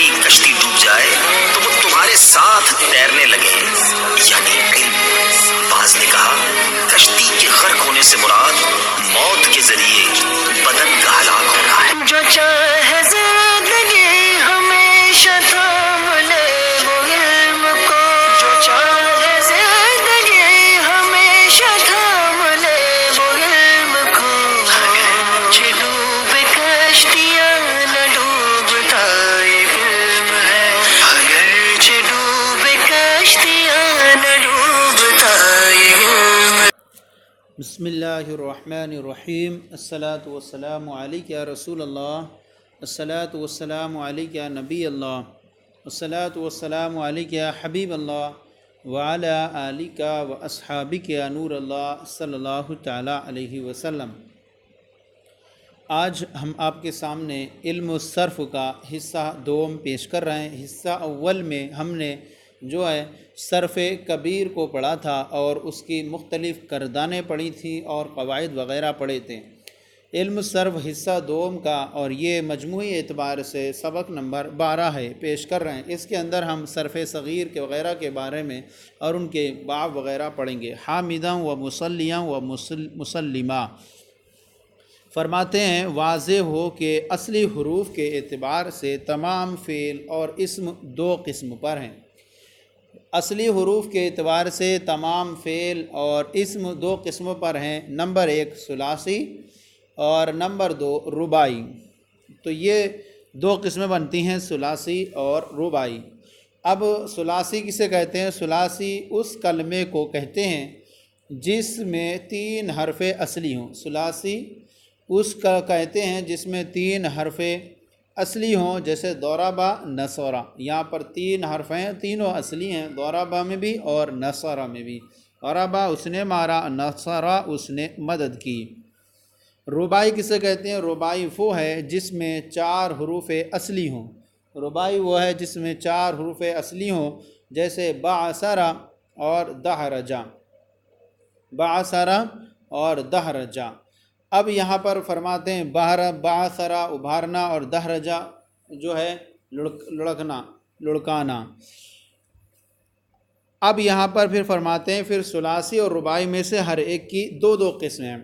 تمہاری کشتی ڈوب جائے تو وہ تمہارے ساتھ تیرنے لگے، یعنی علم۔ بعض نے کہا کشتی کے غرق ہونے سے مراد موت کے ذریعے بدن کا ہلاک ہونا ہے۔ جو چاہے زندگی ہمیشہ تھام لے وہ علم کو، جو چاہے زندگی ہمیشہ تھام لے وہ علم کو، اگرچہ ڈوب کشتیاں نہ ڈوبتا یہ علم ہے، اگرچہ ڈوب کشتیاں نہ ڈوبتا یہ علم ہے۔ بسم اللہ الرحمن الرحیم۔ الصلاۃ والسلام علیک یا رسول اللہ، الصلاۃ والسلام علیک یا نبی اللہ، الصلاۃ والسلام علیک یا حبیب اللہ وعلی آلک و اصحابک یا نور اللہ صلی اللہ تعالیٰ علیہ وسلم۔ آج ہم آپ کے سامنے علم الصرف کا حصہ دوم پیش کر رہے ہیں۔ حصہ اول میں ہم نے جو ہے صرف کبیر کو پڑھا تھا اور اس کی مختلف کردانیں پڑھی تھیں اور قواعد وغیرہ پڑھے تھے۔ علم الصرف حصہ دوم کا اور یہ مجموعی اعتبار سے سبق نمبر 12 ہے، پیش کر رہے ہیں۔ اس کے اندر ہم صرف صغیر کے وغیرہ کے بارے میں اور ان کے باب وغیرہ پڑھیں گے۔ حامداں و مصلیاں و مسلمہ۔ فرماتے ہیں واضح ہو کہ اصلی حروف کے اعتبار سے تمام فعل اور اسم دو قسم پر ہیں۔ اصلی حروف کے اعتبار سے تمام فعل اور اسم دو قسموں پر ہیں، نمبر 1 ثلاثی اور نمبر 2 رباعی۔ تو یہ دو قسمیں بنتی ہیں، ثلاثی اور رباعی۔ اب ثلاثی کسے کہتے ہیں؟ ثلاثی اس کلمے کو کہتے ہیں جس میں 3 حرف اصلی ہوں۔ ثلاثی اس کا کہتے ہیں جس میں 3 حرف اصلی ہوں، جیسے ضربہ نصرہ۔ یہاں پر 3 حرف ہیں، تینوں اصلی ہیں، ضربہ میں بھی اور نصرہ میں بھی۔ ضربہ اس نے مارا، نصرہ اس نے مدد کی۔ رباعی کسے کہتے ہیں؟ رباعی وہ ہے جس میں 4 حروف اصلی ہوں۔ رباعی وہ ہے جس میں 4 حروف اصلی ہوں، جیسے بعثرہ اور دحرجہ، بعثرہ اور دحرجہ۔ اب یہاں پر فرماتے ہیں بعثرہ ابھارنا اور دحرجہ جو ہے لڑکنا، لڑکانا۔ اب یہاں پر پھر فرماتے ہیں پھر ثلاثی اور رباعی میں سے ہر ایک کی 2 قسمیں ہیں۔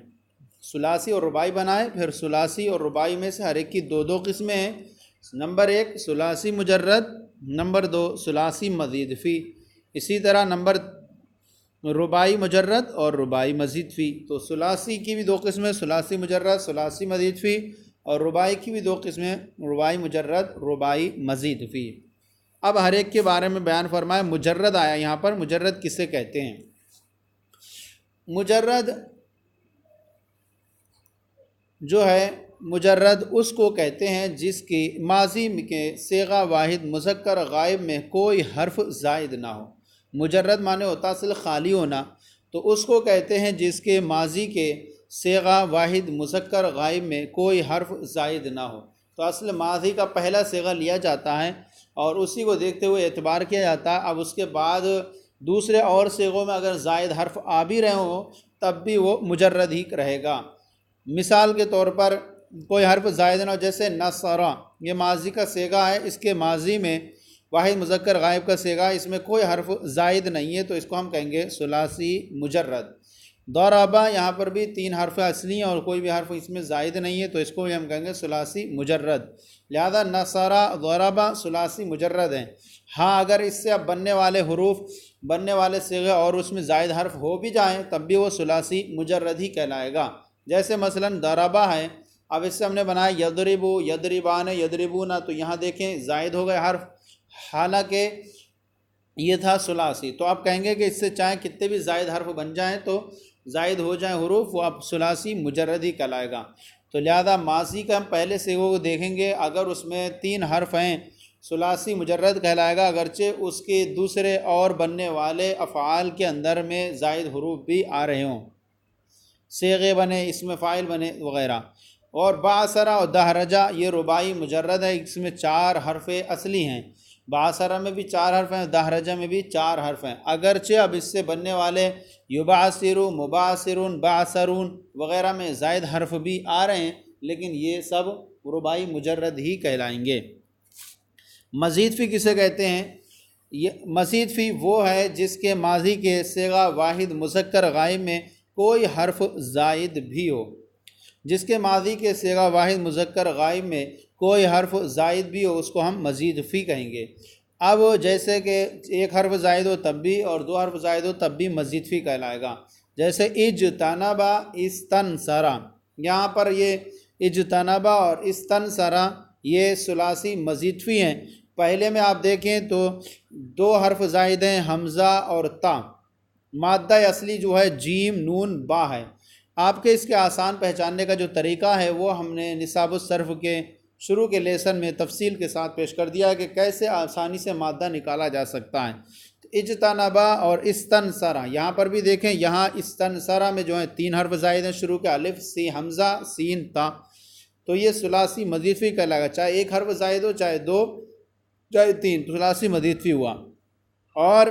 ثلاثی اور رباعی بنائے، پھر ثلاثی اور رباعی میں سے ہر ایک کی 2 قسمیں ہیں۔ نمبر 1 ثلاثی مجرد، نمبر 2 ثلاثی مزید فی۔ اسی طرح نمبر رباعی مجرد اور رباعی مزید فی۔ تو ثلاثی کی بھی 2 قسمیں، ثلاثی مجرد، ثلاثی مزید فی، اور رباعی کی بھی 2 قسمیں، رباعی مجرد، رباعی مزید فی۔ اب ہر ایک کے بارے میں بیان فرمائے۔ مجرد آیا یہاں پر، مجرد کسے کہتے ہیں؟ مجرد جو ہے مجرد اس کو کہتے ہیں جس کی ماضی کے صیغہ واحد مذکر غائب میں کوئی حرف زائد نہ ہو۔ مجرد معنی ہوتا اصل خالی ہونا، تو اس کو کہتے ہیں جس کے ماضی کے صیغہ واحد مذکر غائب میں کوئی حرف زائد نہ ہو۔ تو اصل ماضی کا پہلا صیغہ لیا جاتا ہے اور اسی کو دیکھتے ہوئے اعتبار کیا جاتا ہے۔ اب اس کے بعد دوسرے اور صیغوں میں اگر زائد حرف آ بھی رہے ہوں تب بھی وہ مجرد ہی رہے گا۔ مثال کے طور پر کوئی حرف زائد نہ ہو، جیسے نصرہ، یہ ماضی کا صیغہ ہے، اس کے ماضی میں واحد مذکر غائب کا صیغہ، اس میں کوئی حرف زائد نہیں ہے، تو اس کو ہم کہیں گے ثلاثی مجرد۔ ضربہ یہاں پر بھی 3 حرف اصلی ہیں اور کوئی بھی حرف اس میں زائد نہیں ہے، تو اس کو بھی ہم کہیں گے ثلاثی مجرد۔ لہذا نصرہ، ضربہ ثلاثی مجرد ہیں۔ ہاں اگر اس سے اب بننے والے حروف، بننے والے صیغے اور اس میں زائد حرف ہو بھی جائیں تب بھی وہ ثلاثی مجرد ہی کہلائے گا۔ جیسے مثلا ضربہ ہے، اب اس سے ہم نے بنایا یضربو، یضربان، یضربون، تو یہاں دیکھیں زائد ہو گئے حرف، حالانکہ یہ تھا ثلاثی۔ تو آپ کہیں گے کہ اس سے چاہے کتنے بھی زائد حرف بن جائیں تو زائد ہو جائیں حروف، وہ اب ثلاثی مجرد ہی کہلائے گا۔ تو لہذا ماضی کا ہم پہلے سے وہ دیکھیں گے، اگر اس میں 3 حرف ہیں ثلاثی مجرد کہلائے گا، اگرچہ اس کے دوسرے اور بننے والے افعال کے اندر میں زائد حروف بھی آ رہے ہوں، صیغے بنے، اسم فاعل بنے وغیرہ۔ اور بعثرہ اور دحرجہ یہ رباعی مجرد ہے، اس میں 4 حرف اصلی ہیں۔ بعثرہ میں بھی 4 حرف ہیں، دحرجہ میں بھی 4 حرف ہیں، اگرچہ اب اس سے بننے والے یبعثرو، مبعثرون، بعثرون وغیرہ میں زائد حرف بھی آ رہے ہیں، لیکن یہ سب رباعی مجرد ہی کہلائیں گے۔ مزید فی کسے کہتے ہیں؟ یہ مزید فی وہ ہے جس کے ماضی کے صیغہ واحد مذکر غائب میں کوئی حرف زائد بھی ہو، جس کے ماضی کے صیغہ واحد مذکر غائب میں کوئی حرف زائد بھی ہو اس کو ہم مزید فی کہیں گے۔ اب جیسے کہ ایک حرف زائد ہو تب بھی اور دو حرف زائد ہو تب بھی مزید فی کہلائے گا۔ جیسے اجتنبا استنصرا، یہاں پر یہ اجتنبا اور استنصرا یہ ثلاثی مزید فی ہیں۔ پہلے میں آپ دیکھیں تو دو حرف زائد ہیں، حمزہ اور تا، مادہ اصلی جو ہے جیم نون با ہے۔ آپ کے اس کے آسان پہچاننے کا جو طریقہ ہے وہ ہم نے نصاب الصرف کے شروع کے لیسن میں تفصیل کے ساتھ پیش کر دیا کہ کیسے آسانی سے مادہ نکالا جا سکتا ہے۔ اجتنبا اور استنصرا، یہاں پر بھی دیکھیں، یہاں استنصرا میں جو ہے تین حرف زائد ہیں شروع کے، الف سی حمزہ سین تا، تو یہ ثلاثی مزید فی کہلائے گا، چاہے ایک حرف زائد ہو چاہے دو چاہے تین، تو ثلاثی مزید فی ہوا۔ اور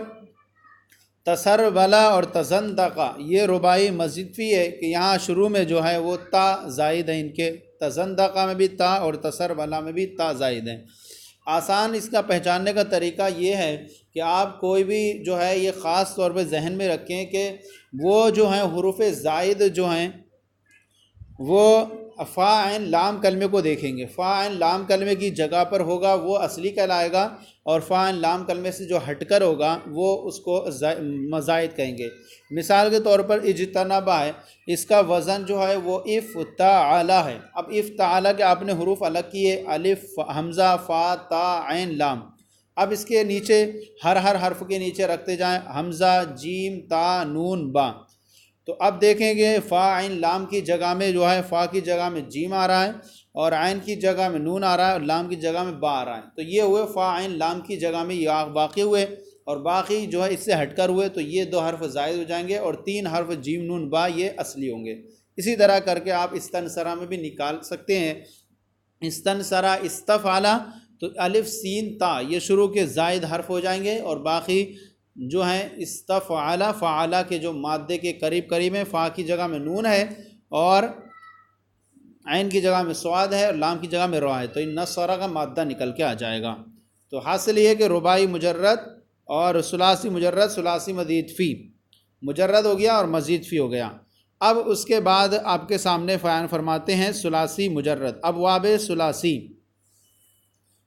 تسربلا اور تزندقہ یہ رباعی مزید فی ہے کہ یہاں شروع میں جو ہے وہ تا زائد ہیں، ان کے تزندقہ میں بھی تا اور تسربلا میں بھی تا زائد ہیں۔ آسان اس کا پہچاننے کا طریقہ یہ ہے کہ آپ کوئی بھی جو ہے یہ خاص طور پہ ذہن میں رکھیں کہ وہ جو ہیں حروف زائد جو ہیں وہ فا عین لام کلمے کو دیکھیں گے، فا عین لام کلمے کی جگہ پر ہوگا وہ اصلی کہلائے گا، اور فا عین لام کلمے سے جو ہٹ کر ہوگا وہ اس کو مزائد کہیں گے۔ مثال کے طور پر اجتنبا ہے، اس کا وزن جو ہے وہ افتعل ہے۔ اب افتعل کے آپ نے حروف الگ کیے، الف حمزہ فا تا عین لام، اب اس کے نیچے ہر حرف کے نیچے رکھتے جائیں، حمزہ جیم تا نون با، تو اب دیکھیں گے فا عین لام کی جگہ میں جو ہے فا کی جگہ میں جیم آ رہا ہے، اور عین کی جگہ میں نون آ رہا ہے، اور لام کی جگہ میں با آ رہا ہے، تو یہ ہوئے فا عین لام کی جگہ میں یا باقی ہوئے، اور باقی جو ہے اس سے ہٹ کر ہوئے، تو یہ دو حرف زائد ہو جائیں گے، اور تین حرف جیم نون با یہ اصلی ہوں گے۔ اسی طرح کر کے آپ استنصرا میں بھی نکال سکتے ہیں۔ استنصرا استفعلا، تو الف سین تا یہ شروع کے زائد حرف ہو جائیں گے، اور باقی جو ہیں استفعلا فعلا کے جو مادے کے قریب قریب ہیں، فا کی جگہ میں نون ہے اور عین کی جگہ میں سواد ہے اور لام کی جگہ میں را ہے، تو ان نصرہ کا مادہ نکل کے آ جائے گا۔ تو حاصل یہ ہے کہ رباعی مجرد اور ثلاثی مجرد، ثلاثی مزید فی، مجرد ہو گیا اور مزید فی ہو گیا۔ اب اس کے بعد آپ کے سامنے بیان فرماتے ہیں ثلاثی مجرد۔ ابواب ثلاثی،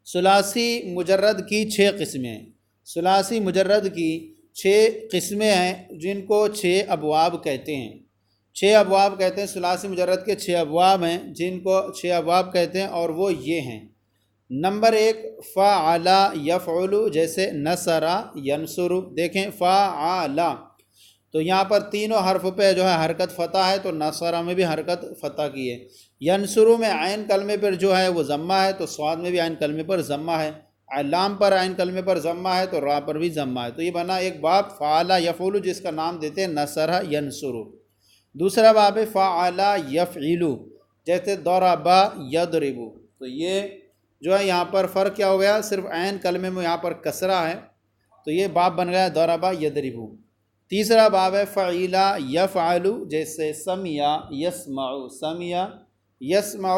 ثلاثی مجرد کی 6 قسمیں ہیں۔ ثلاثی مجرد کی 6 قسمیں ہیں جن کو 6 ابواب کہتے ہیں۔ 6 ابواب کہتے ہیں، ثلاثی مجرد کے 6 ابواب ہیں جن کو 6 ابواب کہتے ہیں، اور وہ یہ ہیں۔ نمبر 1 فعل یفعل، جیسے نصر ینصر، دیکھیں فعل، تو یہاں پر تینوں حرف پہ جو ہے حرکت فتح ہے، تو نصر میں بھی حرکت فتح کی ہے۔ ینصر میں عین کلمے پر جو ہے وہ ضمہ ہے، تو صاد میں بھی عین کلمے پر ضمہ ہے، لام پر عین کلمے پر ضمہ ہے تو را پر بھی ضمہ ہے، تو یہ بنا ایک باب فعل یفعل جس کا نام دیتے ہیں نصر ینصر۔ دوسرا باب ہے فعل یفعل، جیسے ضرب یضرب، تو یہ جو ہے یہاں پر فرق کیا ہو گیا، صرف عین کلمے میں یہاں پر کسرہ ہے، تو یہ باب بن گیا ضرب یضرب۔ تیسرا باب ہے فعل یفعل، جیسے سمع یسمع، سمع یسمع،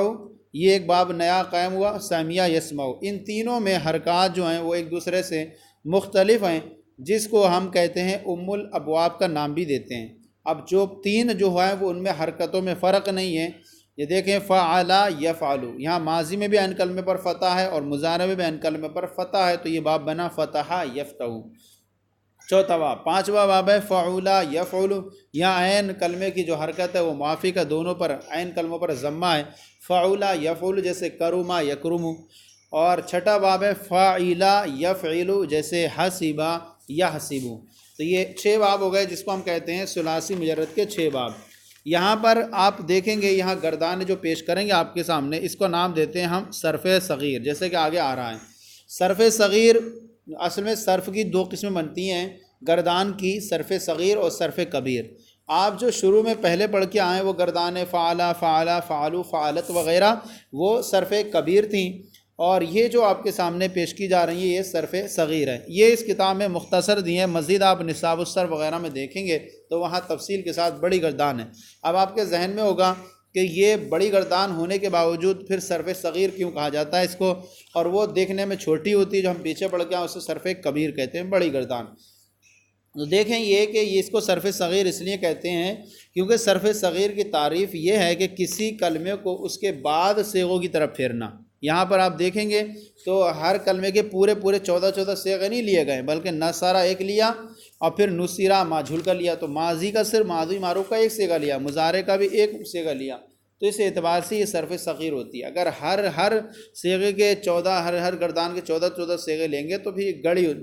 یہ ایک باب نیا قائم ہوا، سمع یسمع۔ ان تینوں میں حرکات جو ہیں وہ ایک دوسرے سے مختلف ہیں، جس کو ہم کہتے ہیں ام الابواب کا نام بھی دیتے ہیں۔ اب جو تین جو ہیں وہ ان میں حرکتوں میں فرق نہیں ہے۔ یہ دیکھیں فعل یفعل، یہاں ماضی میں بھی عین کلمے پر فتح ہے اور مضارع میں بھی عین کلمے پر فتح ہے، تو یہ باب بنا فتح یفتح۔ چوتھا باب، پانچواں باب ہے فعل یفعل، یہاں عین کلمے کی جو حرکت ہے وہ معافی کا دونوں پر عین کلموں پر ضمہ ہے، فعل یفعل جیسے کرم یکرم۔ اور چھٹا باب ہے فاعل یفعل، جیسے حسب یحسب۔ تو یہ 6 باب ہو گئے جس کو ہم کہتے ہیں ثلاثی مجرد کے 6 باب۔ یہاں پر آپ دیکھیں گے یہاں گردان جو پیش کریں گے آپ کے سامنے، اس کو نام دیتے ہیں ہم صرف صغیر، جیسے کہ آگے آ رہا ہے۔ صرف صغیر اصل میں صرف کی 2 قسمیں بنتی ہیں، گردان کی صرف صغیر اور صرف کبیر۔ آپ جو شروع میں پہلے پڑھ کے آئیں وہ گردان فعل فعل فعلوا فعلت وغیرہ وہ صرف کبیر تھیں، اور یہ جو آپ کے سامنے پیش کی جا رہی ہیں یہ صرف صغیر ہے۔ یہ اس کتاب میں مختصر دی ہیں، مزید آپ نصاب الصرف وغیرہ میں دیکھیں گے تو وہاں تفصیل کے ساتھ بڑی گردان ہے۔ اب آپ کے ذہن میں ہوگا کہ یہ بڑی گردان ہونے کے باوجود پھر صرف صغیر کیوں کہا جاتا ہے اس کو، اور وہ دیکھنے میں چھوٹی ہوتی ہے جو ہم پیچھے پڑھ کے ہیں اسے صرف کبیر کہتے ہیں، بڑی گردان۔ تو دیکھیں یہ کہ یہ اس کو صرف صغیر اس لیے کہتے ہیں کیونکہ صرف صغیر کی تعریف یہ ہے کہ کسی کلمے کو اس کے بعد صیغوں کی طرف پھیرنا۔ یہاں پر آپ دیکھیں گے تو ہر کلمے کے پورے 14 صیغے نہیں لیے گئے، بلکہ نصرہ ایک لیا اور پھر نصیرہ ماجھول کا لیا، تو ماضی کا صرف ماضی معروف کا ایک صیغہ لیا، مضارع کا بھی ایک صیغہ لیا، تو اس اعتبار سے یہ صرف صغیر ہوتی ہے۔ اگر ہر صیغے کے 14 ہر گردان کے 14 صیغے لیں گے تو پھر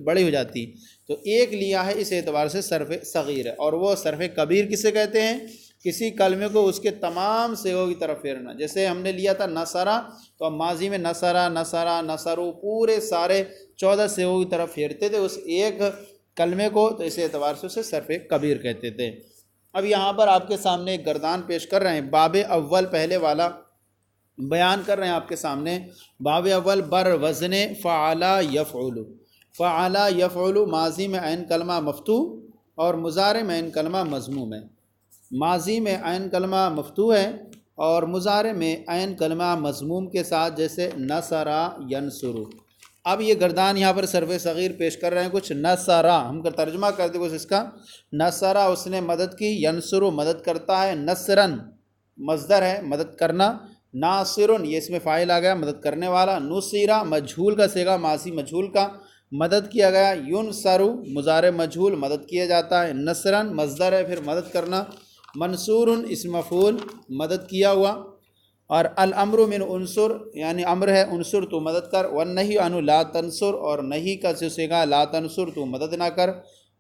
بڑی ہو جاتی، تو ایک لیا ہے اس اعتبار سے صرف صغیر ہے۔ اور وہ صرف کبیر کسے کہتے ہیں؟ کسی کلمے کو اس کے تمام صیغوں کی طرف پھیرنا۔ جیسے ہم نے لیا تھا نصرہ، تو ہم ماضی میں نصرہ، نصرہ، نصرو پورے سارے 14 صیغوں کی طرف پھیرتے تھے اس ایک کلمے کو، تو اس اعتبار سے اسے صرف کبیر کہتے تھے۔ اب یہاں پر آپ کے سامنے ایک گردان پیش کر رہے ہیں، باب اول پہلے والا بیان کر رہے ہیں آپ کے سامنے۔ باب اول بر وزن فعل یفعل، فعل یفعل ماضی میں عین کلمہ مفتوح اور مضارع میں عین کلمہ مضموم ہے۔ ماضی میں عین کلمہ مفتوح ہے اور مضارع میں عین کلمہ مضموم کے ساتھ، جیسے نصرہ ینصر۔ اب یہ گردان یہاں پر صرف صغیر پیش کر رہے ہیں کچھ۔ نصرہ ہم کا ترجمہ کرتے کچھ اس کا، نصرہ اس نے مدد کی، ینصر مدد کرتا ہے، نصرن مصدر ہے مدد کرنا، ناصرن یہ اس میں فاعل آ گیا مدد کرنے والا، نصیرہ مجہول کا صیغہ ماضی مجہول کا مدد کیا گیا، ینصر مضارع مجہول مدد کیا جاتا ہے، نصرن مصدر ہے پھر مدد کرنا، منصور اسم مفعول مدد کیا ہوا، اور الامر من انصر یعنی امر ہے انصر تو مدد کر، والنہی عنہ لا تنصر اور نہیں کا جو صیغہ لا تنصر تو مدد نہ کر،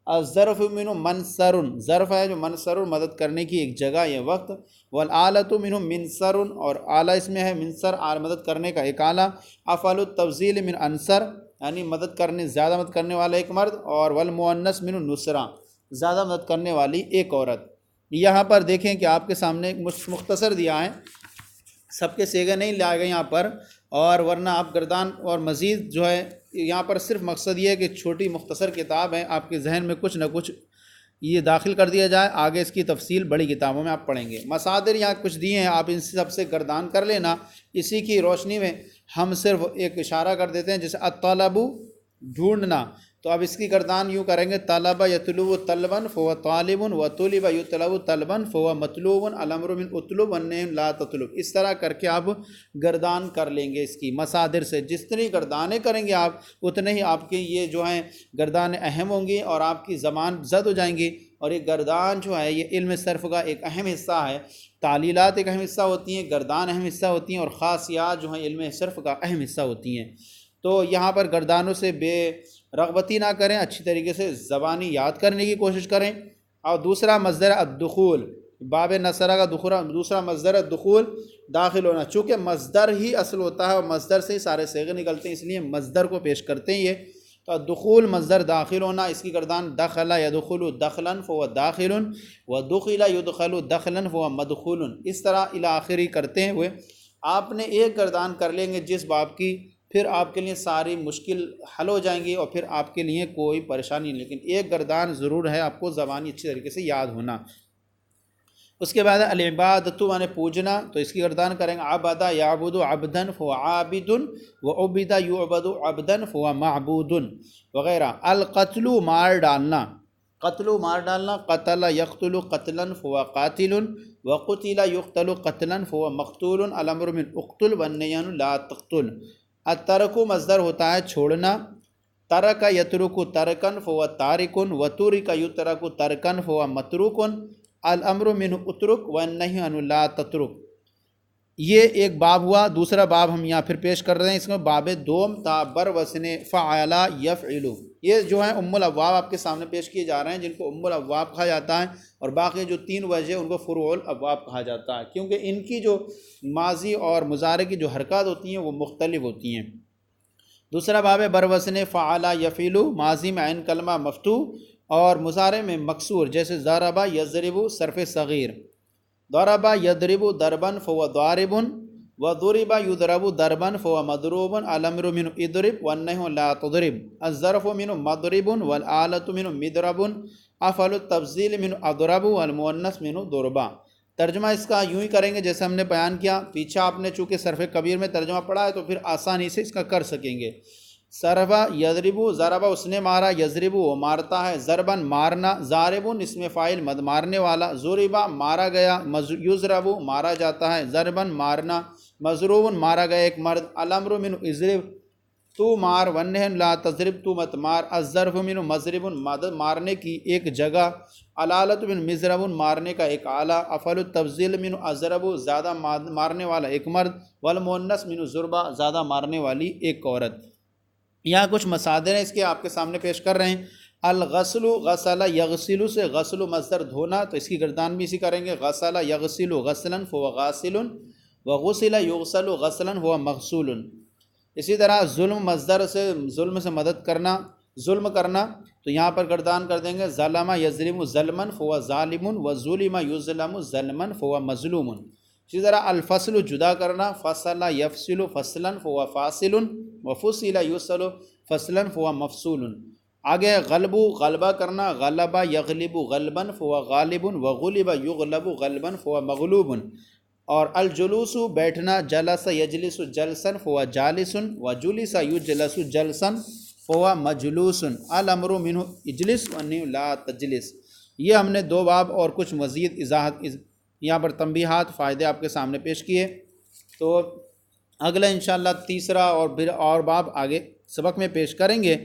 الظرف من منصر ظرف ہے جو منصر مدد کرنے کی ایک جگہ یا وقت، والآلۃ من منصر اور آلہ اس میں ہے منصر مدد کرنے کا ایک آلہ، افعل التفضیل من انصر یعنی مدد کرنے زیادہ مدد کرنے والا ایک مرد، اور والمؤنث من نصرہ زیادہ مدد کرنے والی ایک عورت۔ یہاں پر دیکھیں کہ آپ کے سامنے مختصر دیا ہے، سب کے صیغے نہیں لائے گئے یہاں پر، اور ورنہ آپ گردان اور مزید جو ہے یہاں پر صرف مقصد یہ ہے کہ چھوٹی مختصر کتاب ہے، آپ کے ذہن میں کچھ نہ کچھ یہ داخل کر دیا جائے، آگے اس کی تفصیل بڑی کتابوں میں آپ پڑھیں گے۔ مصادر یہاں کچھ دیے ہیں، آپ ان سب سے گردان کر لینا۔ اسی کی روشنی میں ہم صرف ایک اشارہ کر دیتے ہیں، جیسے الطلب ڈھونڈنا، تو اب اس کی گردان یوں کریں گے، طلب یطلب طلبا فهو طالب وطلب یطلب طلبا فهو مطلوب الامر من اطلب والنهی لا تطلب، اس طرح کر کے آپ گردان کر لیں گے اس کی مصادر سے۔ جتنی گردانیں کریں گے آپ اتنے ہی آپ کی یہ جو ہیں گردانیں اہم ہوں گی اور آپ کی زبان زد ہو جائیں گی۔ اور یہ گردان جو ہے یہ علم صرف کا ایک اہم حصہ ہے، تعلیلات ایک اہم حصہ ہوتی ہیں، گردان اہم حصہ ہوتی ہیں، اور خاصیات جو ہیں علم صرف کا اہم حصہ ہوتی ہیں۔ تو یہاں پر گردانوں سے بے رغبتی نہ کریں، اچھی طریقے سے زبانی یاد کرنے کی کوشش کریں۔ اور دوسرا مصدر الدخول، باب نصرہ کا دوسرا مصدر دخول داخل ہونا، چونکہ مصدر ہی اصل ہوتا ہے اور مصدر سے ہی سارے صیغے نکلتے ہیں، اس لیے مصدر کو پیش کرتے ہیں یہ۔ تو دخول مصدر داخل ہونا، اس کی گردان دخل یدخل دخلا فهو داخل ودخل يدخل دخلا فهو مدخول، اس طرح الی آخری کرتے ہیں ہوئے آپ نے ایک گردان کر لیں گے جس باب کی، پھر آپ کے لیے ساری مشکل حل ہو جائیں گی اور پھر آپ کے لیے کوئی پریشانی نہیں، لیکن ایک گردان ضرور ہے آپ کو زبانی اچھی طریقے سے یاد ہونا۔ اس کے بعد العبادۃ مانے پوجنا، تو اس کی گردان کریں گے عبد یعبد عبدا فهو عابد وعبد یعبد عبدا فهو معبود وغیرہ۔ القتل مار ڈالنا، قتل مار ڈالنا، قتل یقتل قتلا فهو قاتل وقتل یقتل قتلا فهو مقتول الامر من اقتل والنهی عن لا تقتل۔ الترک مصدر ہوتا ہے چھوڑنا، ترک یترک ترکن فهو تارک وترک یترک ترکن فهو متروک الامر من اترک والنہی عن لا تترک۔ یہ ایک باب ہوا۔ دوسرا باب ہم یہاں پھر پیش کر رہے ہیں، اس میں باب دوم تا بر وزن فعل یفعل، یہ جو ہیں ام الابواب آپ کے سامنے پیش کیے جا رہے ہیں، جن کو ام الابواب کہا جاتا ہے، اور باقی جو 3 وجہ ان کو فروع الابواب کہا جاتا ہے، کیونکہ ان کی جو ماضی اور مضارع کی جو حرکات ہوتی ہیں وہ مختلف ہوتی ہیں۔ دوسرا باب ہے بر وزن فعل یفعل، ماضی میں عین کلمہ مفتوح اور مضارع میں مکسور، جیسے ضرب یضرب صرف صغیر، ضرب یضرب ضربا فهو ضارب وضرب یضرب ضربا فهو مضروب الامر من اضرب والنهی عن لا تضرب الظرف من مضرب والآلۃ من مضرب افعل التفضیل من اضرب والمؤنث من ضربا۔ ترجمہ اس کا یوں ہی کریں گے جیسے ہم نے بیان کیا، پیچھے آپ نے چونکہ صرف کبیر میں ترجمہ پڑھا ہے تو پھر آسانی سے اس کا کر سکیں گے۔ ضربہ یضربو، ضربہ اس نے مارا، یضربو وہ مارتا ہے، ضربن مارنا، ضاربن اس میں فاعل مد مارنے والا، ضربہ مارا گیا، یضربو مارا جاتا ہے، ضربن مارنا، مضروبن مارا گیا ایک مرد، الامر من اضرب تو مار، والنہی لا تضرب تو مت مار، الظرف من مضرب مارنے کی ایک جگہ، علالت من مضرب مارنے کا ایک آلہ، افعل التفضیل من اضرب زیادہ مارنے والا ایک مرد، والمؤنث من ضربہ زیادہ مارنے والی ایک عورت۔ یہاں کچھ مصادر ہیں اس کے آپ کے سامنے پیش کر رہے ہیں۔ الغسل، غسل یغسل سے غسل مصدر دھونا، تو اس کی گردان بھی اسی کریں گے، غسل یغسل غسلا فهو غاسل، وغسل یغسل غسلا فهو مغسول۔ اسی طرح ظلم مصدر سے ظلم سے مدد کرنا، ظلم کرنا، تو یہاں پر گردان کر دیں گے ظلم یظلم ظلما فهو ظالم، وظلم یظلم ظلما فهو مظلوم۔ اسی طرح الفصل جدا کرنا، فصل یفصل فصلا فهو فاصل، وفصل یفصل فصلا فهو مفصول۔ آگے غلب غلبہ کرنا، غلبہ یغلب غلبا فهو غالب، وغلب یغلب غلبا فهو مغلوب۔ اور الجلوس بیٹھنا، جلس یجلس جلسا فهو جالس، وجلس یجلس جلسا فهو مجلوس۔ الامر منه اجلس والنهي لا تجلس۔ یہ ہم نے دو باب اور کچھ مزید اضافات یہاں پر تنبیہات فائدے آپ کے سامنے پیش کیے۔ تو اگلا انشاءاللہ تیسرا اور پھر اور باب آگے سبق میں پیش کریں گے۔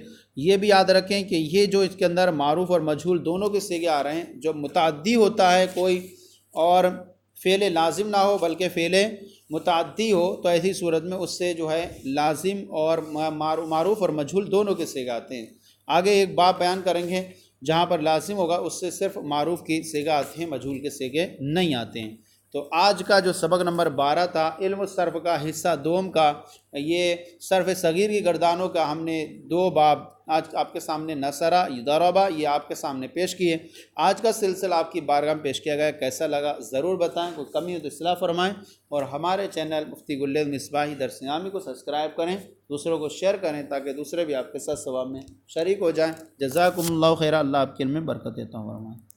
یہ بھی یاد رکھیں کہ یہ جو اس کے اندر معروف اور مجہول دونوں کے صیغے آ رہے ہیں، جو متعدی ہوتا ہے کوئی اور فعل لازم نہ ہو بلکہ فعل متعدی ہو، تو ایسی صورت میں اس سے جو ہے لازم اور معروف اور مجہول دونوں کے صیغے آتے ہیں۔ آگے ایک باب بیان کریں گے جہاں پر لازم ہوگا اس سے صرف معروف کی صیغے آتے ہیں، مجہول کے صیغے نہیں آتے ہیں۔ تو آج کا جو سبق نمبر 12 تھا علم صرف کا حصہ دوم کا، یہ صرف صغیر کی گردانوں کا ہم نے دو باب آج آپ کے سامنے نصرہ ضربہ یہ آپ کے سامنے پیش کیے۔ آج کا سلسلہ آپ کی بارگاہ میں پیش کیا گیا، کیسا لگا ضرور بتائیں، کوئی کمی ہو تو اصلاح فرمائیں، اور ہمارے چینل مفتی گلید مصباحی درس نظامی کو سبسکرائب کریں، دوسروں کو شیئر کریں تاکہ دوسرے بھی آپ کے ساتھ ثواب میں شریک ہو جائیں۔ جزاکم اللہ خیرہ، اللہ آپ کے علم میں برکت دیتا ہوں فرمائیں۔